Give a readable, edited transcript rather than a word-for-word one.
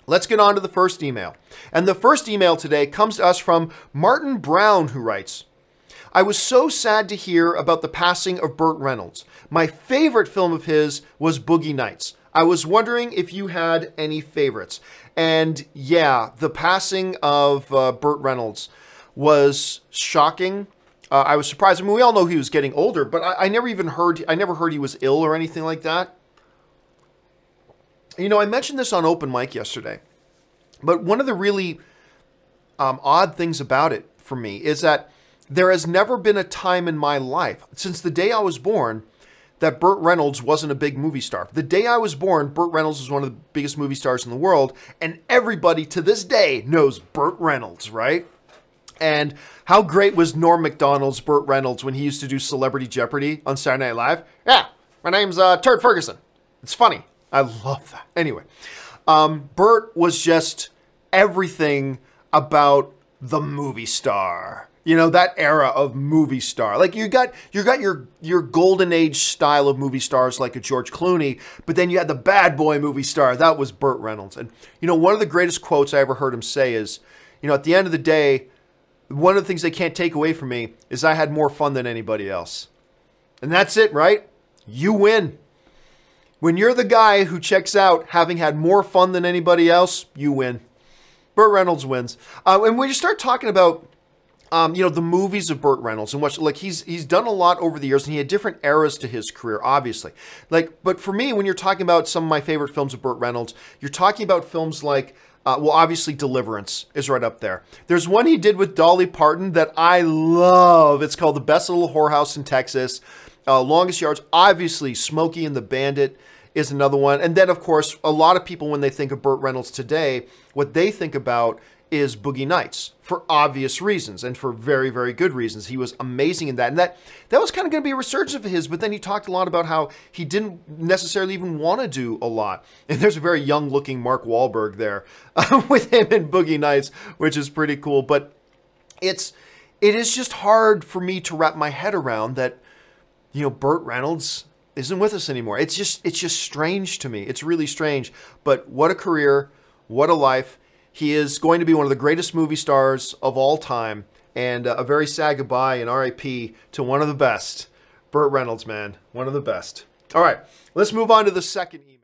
Let's get on to the first email. And the first email today comes to us from Martin Brown, who writes, I was so sad to hear about the passing of Burt Reynolds. My favorite film of his was Boogie Nights. I was wondering if you had any favorites. And yeah, the passing of Burt Reynolds was shocking. I was surprised. I mean, we all know he was getting older, but I never heard he was ill or anything like that. You know, I mentioned this on Open Mic yesterday, but one of the really odd things about it for me is that there has never been a time in my life, since the day I was born, that Burt Reynolds wasn't a big movie star. The day I was born, Burt Reynolds was one of the biggest movie stars in the world, and everybody to this day knows Burt Reynolds, right? And how great was Norm Macdonald's Burt Reynolds when he used to do Celebrity Jeopardy on Saturday Night Live? Yeah, my name's Turd Ferguson. It's funny. I love that. Anyway, Burt was just everything about the movie star. You know, that era of movie star. Like you got your golden age style of movie stars like a George Clooney, but then you had the bad boy movie star. That was Burt Reynolds. And you know, one of the greatest quotes I ever heard him say is, you know, at the end of the day, one of the things they can't take away from me is I had more fun than anybody else. And that's it, right? You win. When you're the guy who checks out having had more fun than anybody else, you win. Burt Reynolds wins. And when you start talking about, you know, the movies of Burt Reynolds and what, like he's done a lot over the years, and he had different eras to his career, obviously. Like, but for me, when you're talking about some of my favorite films of Burt Reynolds, you're talking about films like, well, obviously Deliverance is right up there. There's one he did with Dolly Parton that I love. It's called The Best Little Whorehouse in Texas. Longest Yards, obviously Smokey and the Bandit is another one. And then, of course, a lot of people, when they think of Burt Reynolds today, what they think about is Boogie Nights for obvious reasons and for very, very good reasons. He was amazing in that. And that was kind of going to be a resurgence of his, but then he talked a lot about how he didn't necessarily even want to do a lot. And there's a very young-looking Mark Wahlberg there with him in Boogie Nights, which is pretty cool. But it is just hard for me to wrap my head around that, you know, Burt Reynolds isn't with us anymore. It's just strange to me. It's really strange. But what a career, what a life. He is going to be one of the greatest movie stars of all time, and a very sad goodbye and RIP to one of the best. Burt Reynolds, man, one of the best. All right, let's move on to the second email.